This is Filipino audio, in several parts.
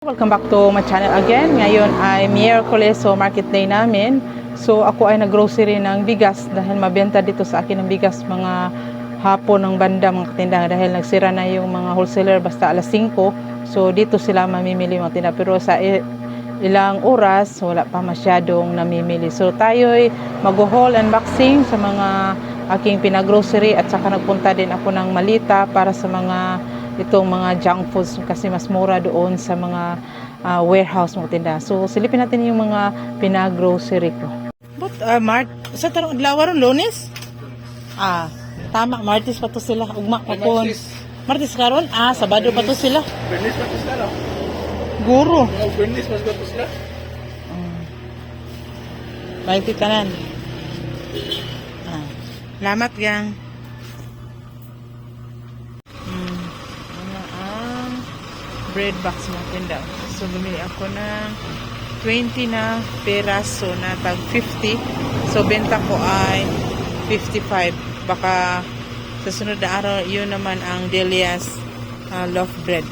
Welcome back to my channel again. Ngayon ay Miyerkules, so market day namin. So ako ay nag-grocery ng bigas dahil mabenta dito sa akin ng bigas mga hapon ng banda mga tindahan dahil nagsira na yung mga wholesaler basta alas 5. So dito sila mamimili mga tindahan pero sa ilang oras wala pa masyadong namimili. So tayo'y mag-haul unboxing sa mga aking pinag-grocery at saka nagpunta din ako ng Malita para sa mga itong mga junk foods kasi mas mura doon sa mga warehouse mga tinda. So silipin natin yung mga pinag-grocery ko. But sa tarong adlaw ron Lunes? Tama, Martes pa to sila. Ugma pa kon. Martes karon? Sabado pa to sila. Bernis pa to sila. Guro. Bernis pa to sila. Baik kanan. Lamat gang. Bread box mga tinda. So bumili ako ng 20 na peraso na tag 50. So benta ko ay 55. Baka sa sunod na araw yun naman ang Delia's loaf bread.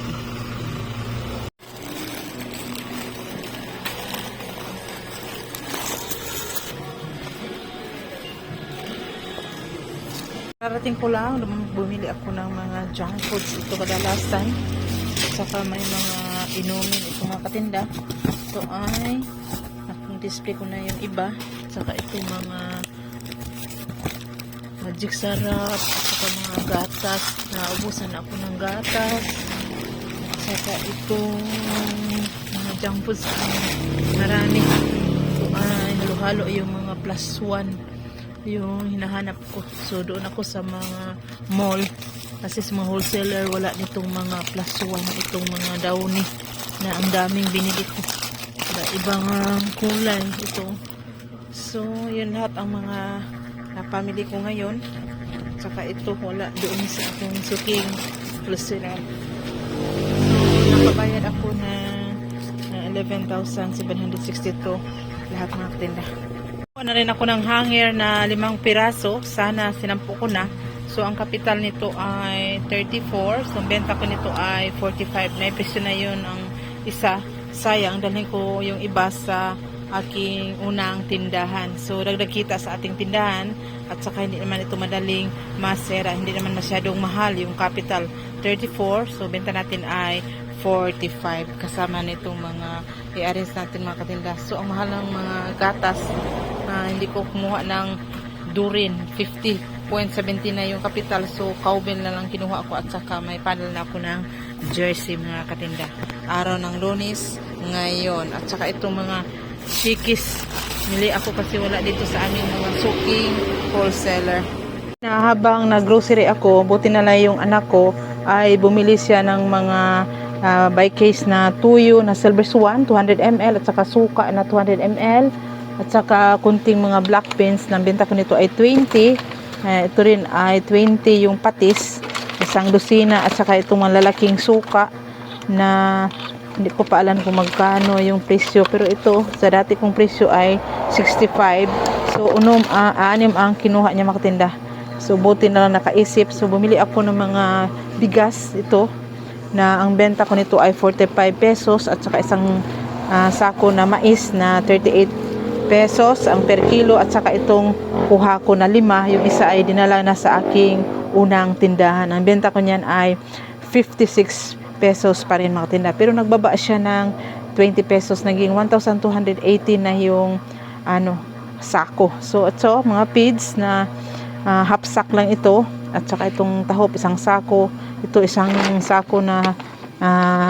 Narating ko lang, bumili ako ng mga junk foods. Ito kadalasan. Saka may mga inumin ito mga katinda. Ito ay display ko na yung iba. Saka ito mga magic sarap. Saka mga gatas. Naubusan ako ng gatas. Saka itong mga junk foods. Marami. Ito ay halo-halo yung mga plus 1 yung hinahanap ko. So doon ako sa mga mall kasi sa mga wholesaler wala nitong mga plus 1 itong mga downy na ang daming binili ko ibang kulay ito. So yun lahat ang mga napamili ko ngayon. Saka ito wala doon sa akong suking wholesaler. So nakabayad ako ng 11,762 lahat mga tinda. Na rin ako ng hanger na 5 piraso. Sana sinampu ko na. So ang kapital nito ay 34. So benta ko nito ay 45. Naipresyo na yun ang isa. Sayang, dalhin ko yung iba sa aking unang tindahan. So dagdag kita sa ating tindahan. At saka hindi naman ito madaling masera. Hindi naman masyadong mahal yung kapital 34. So benta natin ay 45. Kasama nitong mga i-arrange natin mga katinda. So ang mahal ng mga gatas hindi ko kumuha ng durin 50.70 na yung kapital. So cowbell na lang kinuha ko at saka may panel na ako ng jersey mga katinda. Araw ng Lunes ngayon. At saka itong mga chikis nili ako kasi wala dito sa aming mga suking wholesaler. Na habang nag-grocery ako, buti na lang yung anak ko ay bumili siya ng mga by case na tuyo na silver swan 200 ml at saka suka na 200 ml at saka kunting mga black beans na benta ko nito ay 20. Ito rin ay 20 yung patis, isang dosina at saka itong mga lalaking suka na hindi ko pa alam kung magkano yung presyo pero ito sa dati kong presyo ay 65. So anim ang kinuha niya mga tinda. So buti na lang nakaisip. So bumili ako ng mga bigas ito na ang benta ko nito ay 45 pesos at saka isang sako na mais na 38 pesos ang per kilo at saka itong kuha ko na 5 yung isa ay dinala na sa aking unang tindahan. Ang benta ko niyan ay 56 pesos pa rin mga tinda pero nagbaba siya ng 20 pesos naging 1,280 na yung sako. So ito mga feeds na half sack lang ito at saka itong tahop isang sako. Ito isang sako na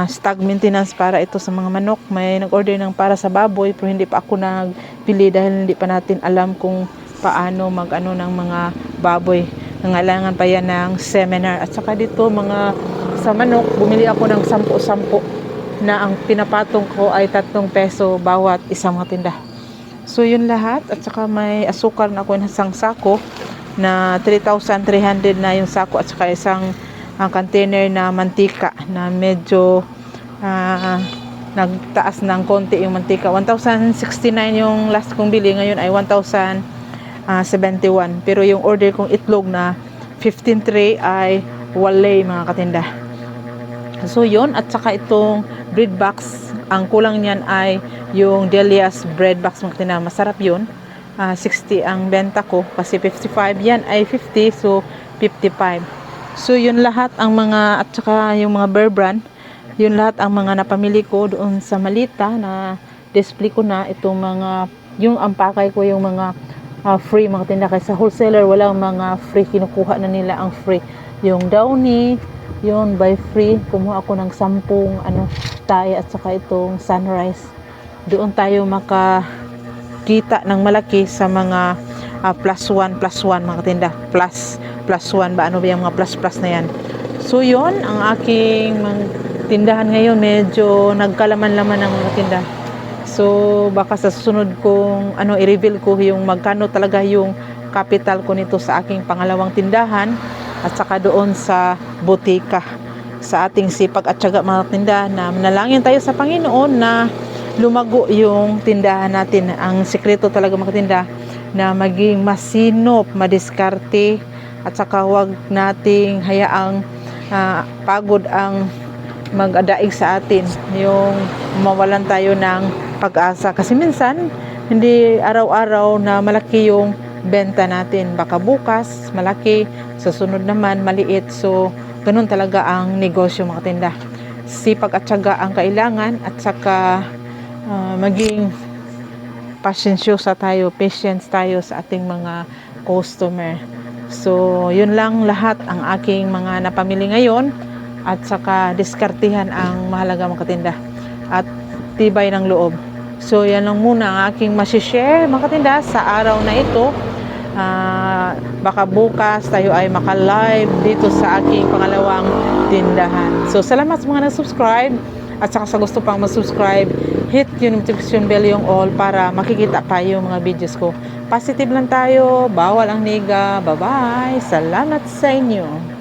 stag maintenance para ito sa mga manok. May nag-order ng para sa baboy pero hindi pa ako nagpili dahil hindi pa natin alam kung paano mag-ano ng mga baboy. Nangailangan pa yan ng seminar. At saka dito mga sa manok, bumili ako ng 10 na ang pinapatong ko ay 3 peso bawat isang mga tinda. So yun lahat at saka may asukal na ako ng isang sako na 3,300 na yung sako at saka isang container na mantika na medyo nagtaas ng konti yung mantika. 1,069 yung last kong bili, ngayon ay 1,071. Pero yung order kong itlog na 15 tray ay walay mga katinda. So yun, at saka itong bread box ang kulang niyan ay yung Delia's bread box mga katinda. Masarap yun. 60 ang benta ko kasi 55 yan ay 50, so 55. So yun lahat ang mga, at saka yung mga Bear Brand, yun lahat ang mga napamili ko doon sa Malita na display ko na itong mga, yung ampakay ko yung mga free mga tinda. Kaysa wholesaler walang mga free, kinukuha na nila ang free. Yung Downy yun by free, kumuha ako ng 10 tayo at saka itong Sunrise. Doon tayo makakita ng malaki sa mga plus one mga tinda, plus one ba, ano ba yung mga plus na yan. So yun ang aking tindahan ngayon, medyo nagkalaman-laman ng mga tinda. So baka sa susunod kong i-reveal ko yung magkano talaga yung capital ko nito sa aking pangalawang tindahan at saka doon sa butika. Sa ating sipag at tiyaga mga tinda, na manalangin tayo sa Panginoon na lumago yung tindahan natin. Ang sikreto talaga mga tinda na maging masinop, madiskarte, at saka wag nating hayaang pagod ang mag-adaig sa atin, yung mawalan tayo ng pag-asa. Kasi minsan hindi araw-araw na malaki yung benta natin, baka bukas malaki, sa sunod naman maliit. So ganun talaga ang negosyo mga tinda. Sipag at tiyaga ang kailangan, at saka maging patience tayo sa ating mga customer. So yun lang lahat ang aking mga napamili ngayon, at saka diskartihan ang mahalaga mga katinda at tibay ng loob. So yan lang muna ang aking masishare mga katinda sa araw na ito. Baka bukas tayo ay maka-live dito sa aking pangalawang tindahan. So salamat sa mga nag-subscribe, at saka sa gusto pang mag-subscribe, hit yung notification bell, yung all, para makikita pa yung mga videos ko. Positive lang tayo, bawal ang nega. Bye bye, salamat sa inyo.